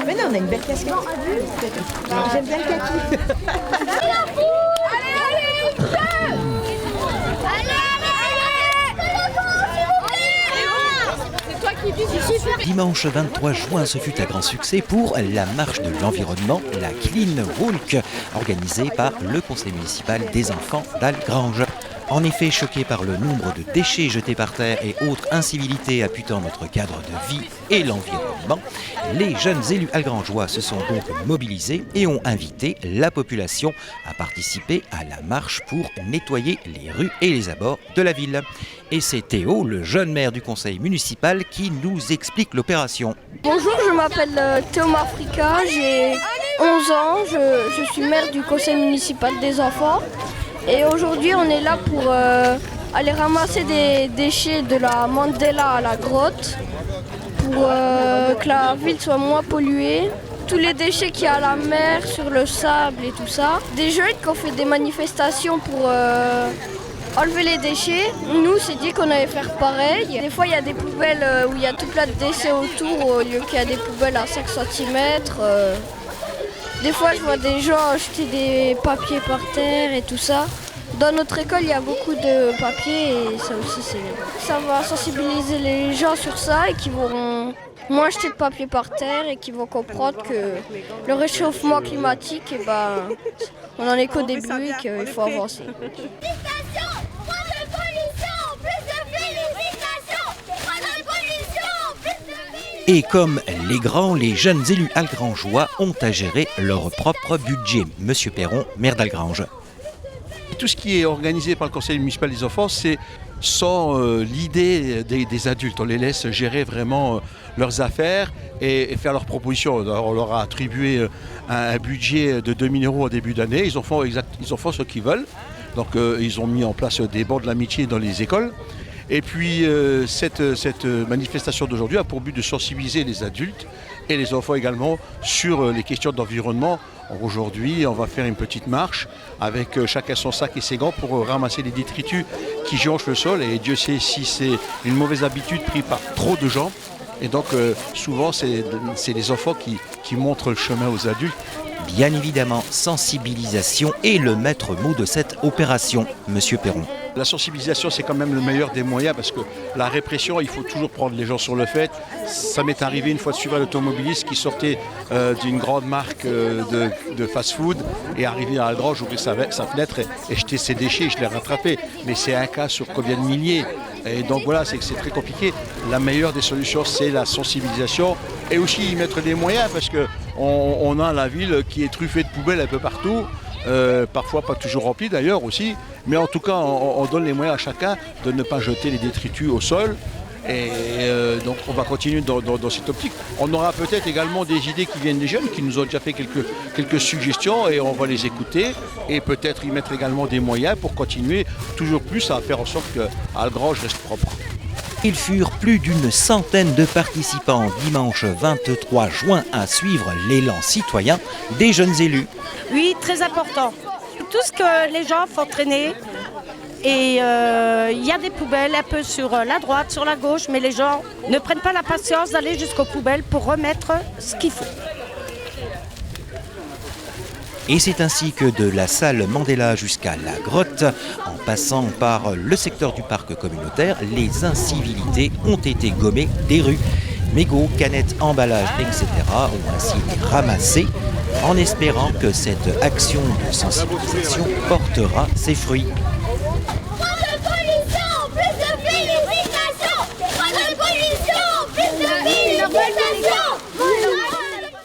Mais non, on a une belle casquette. J'aime bien le kaki. Dimanche 23 juin, ce fut un grand succès pour la marche de l'environnement, la Clean Walk, organisée par le conseil municipal des enfants d'Algrange. En effet, choqués par le nombre de déchets jetés par terre et autres incivilités apputant notre cadre de vie et l'environnement, les jeunes élus algrangeois se sont donc mobilisés et ont invité la population à participer à la marche pour nettoyer les rues et les abords de la ville. Et c'est Théo, le jeune maire du conseil municipal, qui nous explique l'opération. Bonjour, je m'appelle Théo Mafrika, j'ai 11 ans, je suis maire du conseil municipal des enfants. Et aujourd'hui, on est là pour aller ramasser des déchets de la Mandela à la grotte pour que la ville soit moins polluée. Tous les déchets qu'il y a à la mer, sur le sable et tout ça. Des jeunes qui ont fait des manifestations pour enlever les déchets. Nous, on s'est dit qu'on allait faire pareil. Des fois, il y a des poubelles où il y a tout plein de déchets autour au lieu qu'il y a des poubelles à 5 cm. Des fois, je vois des gens jeter des papiers par terre et tout ça. Dans notre école, il y a beaucoup de papiers et ça aussi, ça va sensibiliser les gens sur ça et qui vont moins jeter de papier par terre et qui vont comprendre que le réchauffement climatique, on en est qu'au début et qu'il faut avancer. Et comme les grands, les jeunes élus algrangeois ont à gérer leur propre budget. Monsieur Perron, maire d'Algrange. Tout ce qui est organisé par le conseil municipal des enfants, c'est sans l'idée des adultes. On les laisse gérer vraiment leurs affaires et faire leurs propositions. Alors, on leur a attribué un budget de 2 000 € au début d'année. Ils en font ce qu'ils veulent. Donc ils ont mis en place des bancs de l'amitié dans les écoles. Et puis cette manifestation d'aujourd'hui a pour but de sensibiliser les adultes et les enfants également sur les questions d'environnement. Aujourd'hui, on va faire une petite marche avec chacun son sac et ses gants pour ramasser les détritus qui jonchent le sol. Et Dieu sait si c'est une mauvaise habitude prise par trop de gens. Et donc souvent, c'est les enfants qui montrent le chemin aux adultes. Bien évidemment, sensibilisation est le maître mot de cette opération, Monsieur Perron. La sensibilisation, c'est quand même le meilleur des moyens parce que la répression, il faut toujours prendre les gens sur le fait. Ça m'est arrivé une fois de suivre un automobiliste qui sortait d'une grande marque de fast-food et arrivé à Algrange, ouvrir sa fenêtre et jeter ses déchets, je l'ai rattrapé. Mais c'est un cas sur combien de milliers? Et donc voilà, c'est très compliqué. La meilleure des solutions, c'est la sensibilisation et aussi y mettre des moyens parce qu'on a la ville qui est truffée de poubelles un peu partout. Parfois pas toujours rempli d'ailleurs aussi, mais en tout cas on donne les moyens à chacun de ne pas jeter les détritus au sol et donc on va continuer dans cette optique. On aura peut-être également des idées qui viennent des jeunes qui nous ont déjà fait quelques suggestions et on va les écouter et peut-être y mettre également des moyens pour continuer toujours plus à faire en sorte qu'Algrange reste propre. Ils furent plus d'une centaine de participants dimanche 23 juin à suivre l'élan citoyen des jeunes élus. Oui, très important. Tout ce que les gens font traîner, et il y a des poubelles un peu sur la droite, sur la gauche, mais les gens ne prennent pas la patience d'aller jusqu'aux poubelles pour remettre ce qu'il faut. Et c'est ainsi que de la salle Mandela jusqu'à la grotte, en passant par le secteur du parc communautaire, les incivilités ont été gommées des rues. Mégots, canettes, emballages, etc. ont ainsi été ramassés, en espérant que cette action de sensibilisation portera ses fruits.